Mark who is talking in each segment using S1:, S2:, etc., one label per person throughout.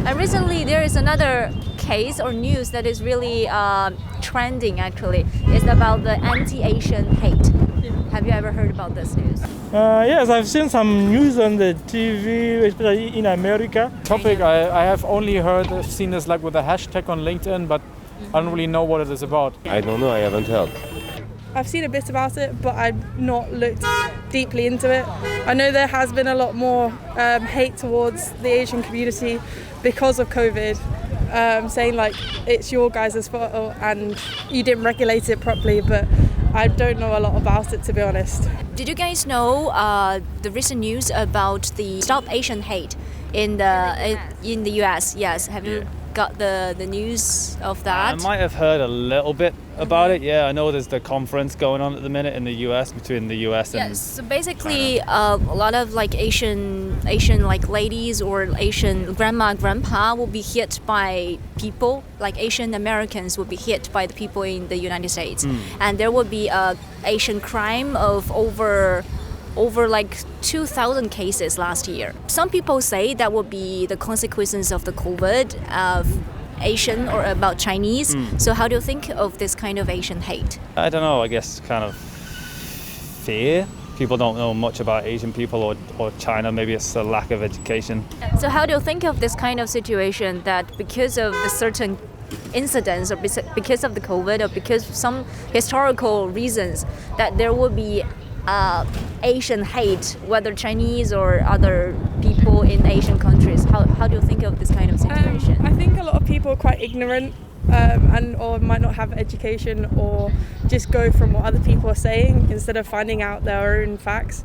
S1: And recently there is another case or news that is really trending actually. It's about the anti-Asian hate. Have you ever heard about this news?
S2: Yes, I've seen some news on the TV, especially in America.
S3: Topic I have only seen this like with a hashtag on LinkedIn, but I don't really know what it is about.
S4: I don't know, I haven't heard.
S5: I've seen a bit about it, but I've not looked deeply into it. I know there has been a lot more hate towards the Asian community because of COVID, saying like it's your guys' fault and you didn't regulate it properly, but I don't know a lot about it, to be honest.
S1: Did you guys know the recent news about the Stop Asian Hate in the US? Yes, have you got the news of that?
S6: I might have heard a little bit about it. Yeah, I know there's the conference going on at the minute in the US between the US and
S1: yes. So basically, a lot of like Asian like ladies or Asian grandpa will be hit by people like Asian Americans will be hit by the people in the United States, and there will be a Asian crime of over like 2,000 cases last year. Some people say that will be the consequences of the COVID of Asian or about Chinese. So how do you think of this kind of Asian hate?
S6: I don't know, I guess kind of fear. People don't know much about Asian people or China. Maybe it's a lack of education.
S1: So how do you think of this kind of situation that because of the certain incidents or because of the COVID or because of some historical reasons that there will be Asian hate, whether Chinese or other people in Asian countries? How do you think of this kind of situation?
S5: I think a lot of people are quite ignorant or might not have education or just go from what other people are saying instead of finding out their own facts.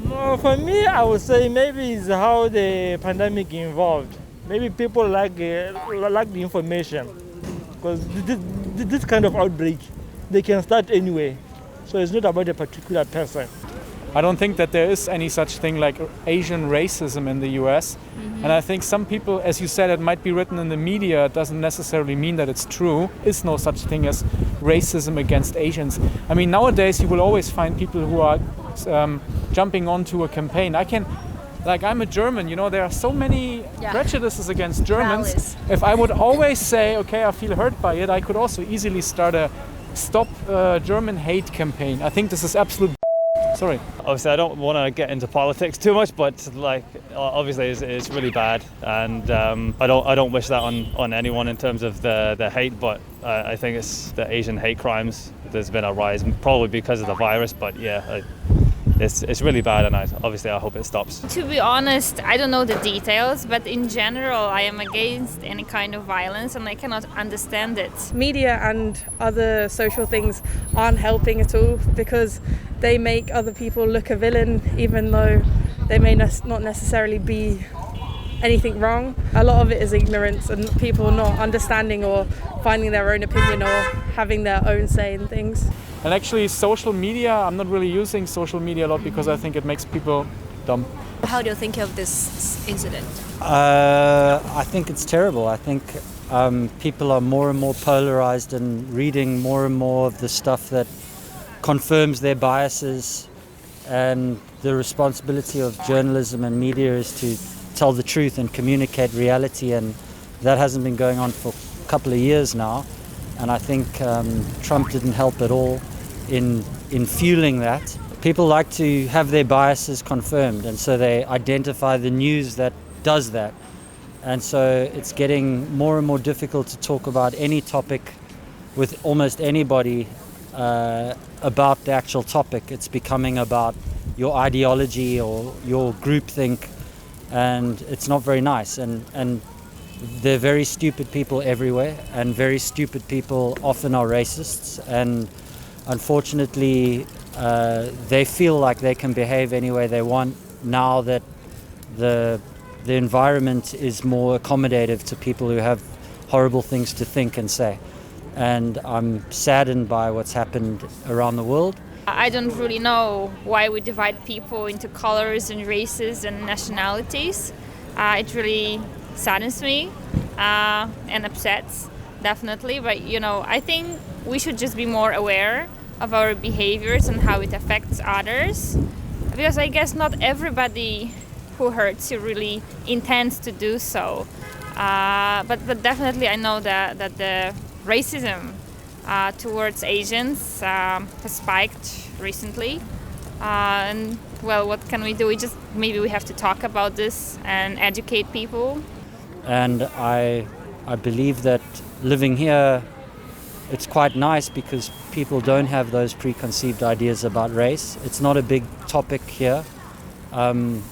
S2: No, for me, I would say maybe it's how the pandemic involved. Maybe people lack the information because this kind of outbreak, they can start anyway. So it's not about a particular person.
S3: I don't think that there is any such thing like Asian racism in the US. And I think some people, as you said, it might be written in the media, it doesn't necessarily mean that it's true. Is no such thing as racism against Asians. I mean, nowadays you will always find people who are jumping onto a campaign. I'm a German, there are so many prejudices against Germans.
S1: Valid.
S3: If I would always say, okay, I feel hurt by it, I could also easily start a Stop German Hate campaign. I think this is absolute sorry.
S6: Obviously, I don't want to get into politics too much, but obviously it's really bad, and I don't wish that on anyone in terms of the hate. But I think it's the Asian hate crimes. There's been a rise, probably because of the virus. But it's really bad, and I hope it stops.
S7: To be honest, I don't know the details, but in general, I am against any kind of violence, and I cannot understand it.
S5: Media and other social things aren't helping at all because they make other people look a villain, even though they may not necessarily be anything wrong. A lot of it is ignorance and people not understanding or finding their own opinion or having their own say in things.
S3: And actually social media, I'm not really using social media a lot because I think it makes people dumb.
S1: How do you think of this incident?
S8: I think it's terrible. I think people are more and more polarized and reading more and more of the stuff that confirms their biases, and the responsibility of journalism and media is to tell the truth and communicate reality, and that hasn't been going on for a couple of years now, and I think Trump didn't help at all in fueling that. People like to have their biases confirmed, and so they identify the news that does that, and so it's getting more and more difficult to talk about any topic with almost anybody about the actual topic. It's becoming about your ideology or your groupthink, and it's not very nice, and there are very stupid people everywhere, and very stupid people often are racists, and unfortunately they feel like they can behave any way they want now that the environment is more accommodative to people who have horrible things to think and say. And I'm saddened by what's happened around the world.
S7: I don't really know why we divide people into colors and races and nationalities. It really saddens me and upsets, definitely. But, I think we should just be more aware of our behaviors and how it affects others. Because I guess not everybody who hurts you really intends to do so. But definitely I know that the racism towards Asians has spiked recently. And well, what can we do? Maybe we have to talk about this and educate people.
S8: And I believe that living here, it's quite nice because people don't have those preconceived ideas about race. It's not a big topic here. And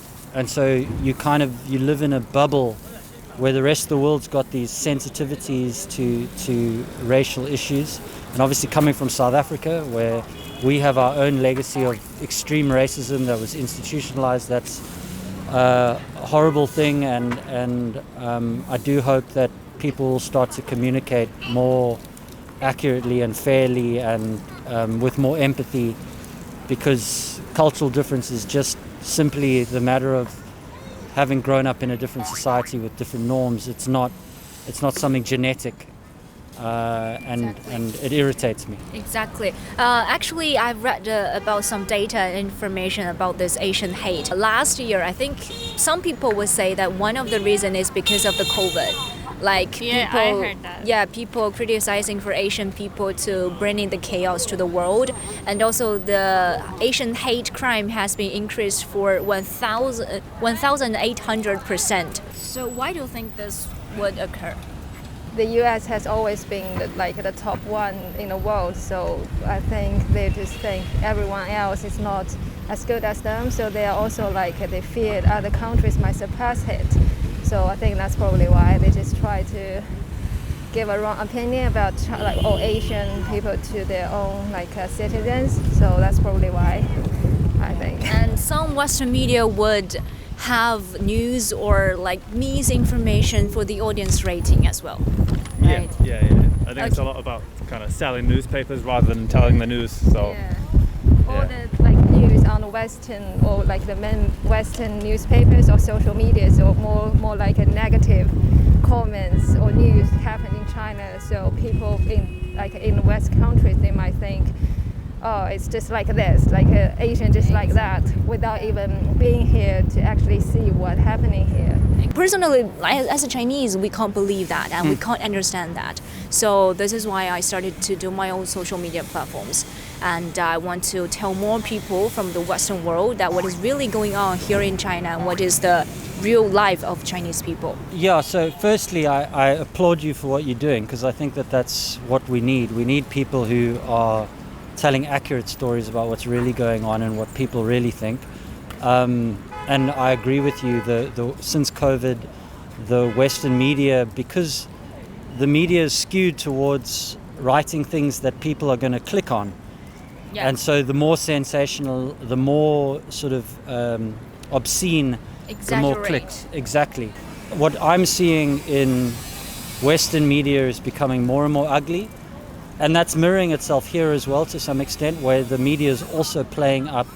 S8: so you live in a bubble where the rest of the world's got these sensitivities to racial issues. And obviously coming from South Africa, where we have our own legacy of extreme racism that was institutionalized, that's a horrible thing. And I do hope that people will start to communicate more accurately and fairly and with more empathy, because cultural difference is just simply the matter of having grown up in a different society with different norms. It's not something genetic, and it irritates me.
S1: Exactly. Actually, I've read about some data and information about this Asian hate. Last year, I think some people would say that one of the reasons is because of the COVID. Like
S7: Yeah,
S1: people,
S7: I heard that.
S1: Yeah, people criticizing for Asian people to bring in the chaos to the world, and also the Asian hate crime has been increased for 1,800%. So why do you think this would occur?
S4: The U.S. has always been the top one in the world, so I think they just think everyone else is not as good as them, so they are also they fear other countries might surpass it. So I think that's probably why they just try to give a wrong opinion about all Asian people to their own citizens. So that's probably why, I think.
S1: And some Western media would have news or misinformation for the audience rating as well. Right?
S6: Yeah. I think it's a lot about kind of selling newspapers rather than telling the news. So.
S4: Yeah. All the news on the Western or the main Western newspapers or social media, so more like a negative comments or news happen in China. So people in the West countries, they might think, oh, it's just like this, Asian just like that, without even being here to actually see what's happening here.
S1: Personally, as a Chinese, we can't believe that and we can't understand that. So this is why I started to do my own social media platforms. And I want to tell more people from the Western world that what is really going on here in China and what is the real life of Chinese people.
S8: Yeah, so firstly, I applaud you for what you're doing, because I think that's what we need. We need people who are telling accurate stories about what's really going on and what people really think. And I agree with you, since COVID, the Western media, because the media is skewed towards writing things that people are going to click on.
S1: Yeah.
S8: And so the more sensational, the more sort of obscene, the more clicks. Exactly. What I'm seeing in Western media is becoming more and more ugly. And that's mirroring itself here as well to some extent, where the media is also playing up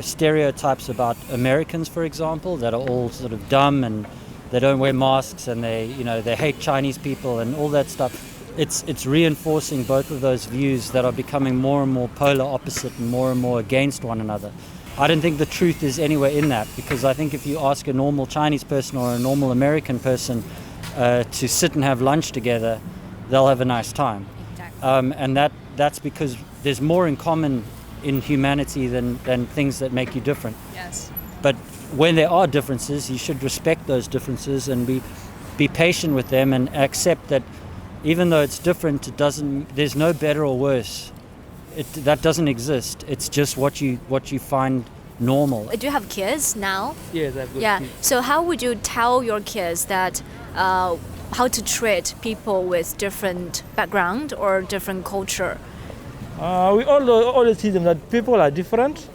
S8: stereotypes about Americans, for example, that are all sort of dumb and they don't wear masks and they hate Chinese people and all that stuff. It's reinforcing both of those views that are becoming more and more polar opposite and more against one another. I don't think the truth is anywhere in that, because I think if you ask a normal Chinese person or a normal American person to sit and have lunch together, they'll have a nice time.
S1: Exactly.
S8: And that's because there's more in common in humanity than things that make you different.
S1: Yes.
S8: But when there are differences, you should respect those differences and be patient with them and accept that even though it's different, there's no better or worse. That doesn't exist. It's just what you find normal.
S1: Do you have kids now?
S2: Yes, I've got
S1: Yeah.
S2: kids.
S1: So how would you tell your kids that how to treat people with different background or different culture?
S2: We always see them that people are different.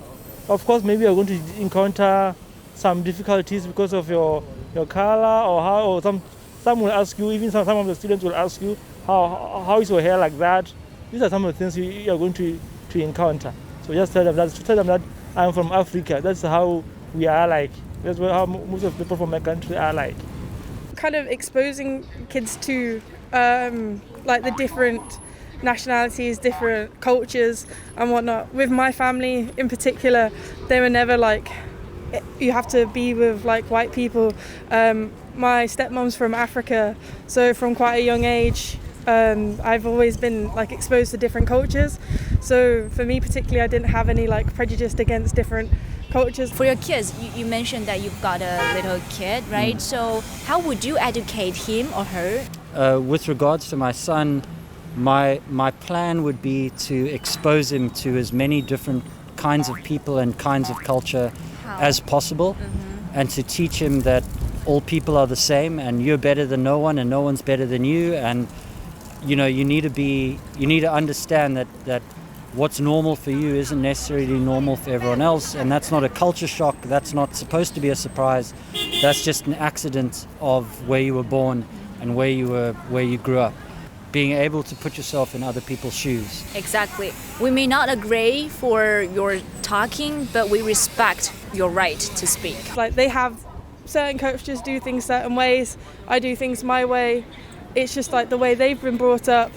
S2: Of course, maybe you're going to encounter some difficulties because of your color or some will ask you, even some of the students will ask you, how is your hair like that? These are some of the things you are going to encounter. So just tell them that I'm from Africa. That's how we are like. That's how most of the people from my country are like.
S5: Kind of exposing kids to the different nationalities, different cultures and whatnot. With my family in particular, they were never you have to be with white people. my stepmom's from Africa, so from quite a young age, I've always been like exposed to different cultures. So for me particularly, I didn't have any like prejudice against different cultures.
S1: For your kids, you mentioned that you've got a little kid, right? So how would you educate him or her?
S8: With regards to my son, my plan would be to expose him to as many different kinds of people and kinds of culture as possible, and to teach him that all people are the same and you're better than no one and no one's better than you, and you need to understand that what's normal for you isn't necessarily normal for everyone else, and that's not a culture shock, that's not supposed to be a surprise, that's just an accident of where you were born and where you grew up. Being able to put yourself in other people's shoes.
S1: Exactly. We may not agree for your talking, but we respect your right to speak.
S5: Like they have certain cultures do things certain ways, I do things my way. It's just like the way they've been brought up.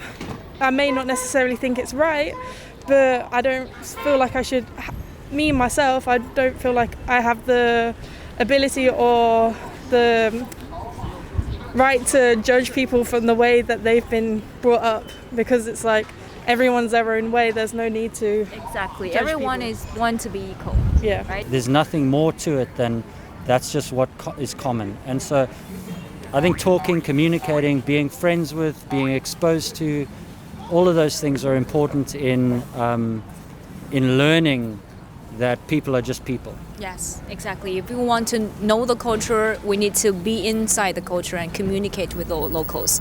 S5: I may not necessarily think it's right, but I don't feel like I should, me myself, I don't feel like I have the ability or the right to judge people from the way that they've been brought up, because it's like everyone's their own way, there's no need to
S1: Exactly.
S5: judge
S1: Everyone
S5: people.
S1: is one to be equal.
S5: Yeah.
S1: Right?
S8: There's nothing more to it than that's just what is common. And so I think talking, communicating, being friends with, being exposed to, all of those things are important in learning that people are just people.
S1: Yes, exactly. If we want to know the culture, we need to be inside the culture and communicate with the locals.